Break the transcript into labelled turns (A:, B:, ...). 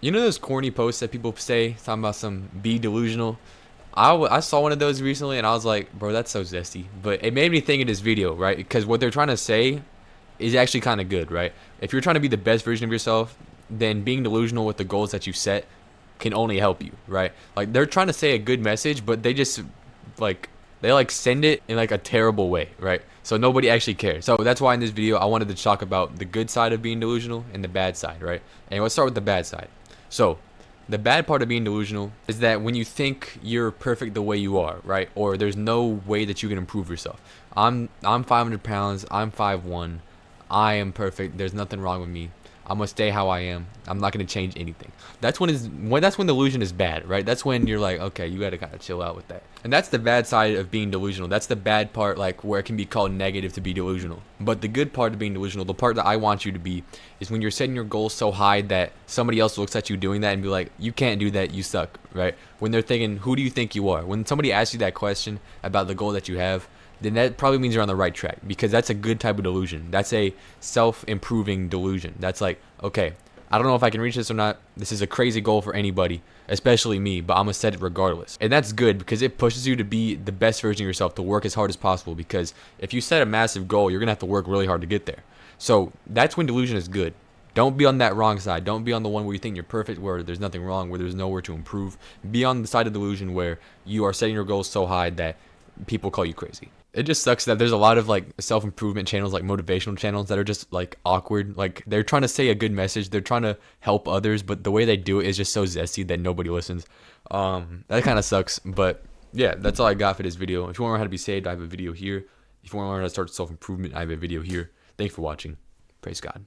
A: You know those corny posts that people say talking about some be delusional? I saw one of those recently and I was like, bro, that's so zesty. But it made me think of this video, right? Because what they're trying to say is actually kind of good, right? If you're trying to be the best version of yourself, then being delusional with the goals that you set can only help you, right? Like they're trying to say a good message, but they just like they like send it in like a terrible way, right? So nobody actually cares. So that's why in this video I wanted to talk about the good side of being delusional and the bad side, right? And let's start with the bad side. So the bad part of being delusional is that when you think you're perfect the way you are, right? Or there's no way that you can improve yourself. I'm 500 pounds. I'm 5'1". I am perfect. There's nothing wrong with me. I'm gonna stay how I am. I'm not gonna change anything. That's when delusion is bad, right? That's when you're like, okay, you gotta kind of chill out with that. And that's the bad side of being delusional. That's the bad part, like where it can be called negative to be delusional. But the good part of being delusional, the part that I want you to be, is when you're setting your goals so high that somebody else looks at you doing that and be like, you can't do that, you suck, right? When they're thinking, who do you think you are? When somebody asks you that question about the goal that you have, then that probably means you're on the right track, because that's a good type of delusion. That's a self-improving delusion. That's like, okay, I don't know if I can reach this or not. This is a crazy goal for anybody, especially me, but I'm gonna set it regardless. And that's good because it pushes you to be the best version of yourself, to work as hard as possible, because if you set a massive goal, you're gonna have to work really hard to get there. So that's when delusion is good. Don't be on that wrong side. Don't be on the one where you think you're perfect, where there's nothing wrong, where there's nowhere to improve. Be on the side of delusion where you are setting your goals so high that people call you crazy. It just sucks that there's a lot of like self-improvement channels, like motivational channels, that are just like awkward. Like they're trying to say a good message, they're trying to help others, but the way they do it is just so zesty that nobody listens. That kind of sucks. But yeah, that's all I got for this video. If you want to learn how to be saved, I have a video here. If you want to learn how to start self-improvement, I have a video here. Thanks for watching. Praise God.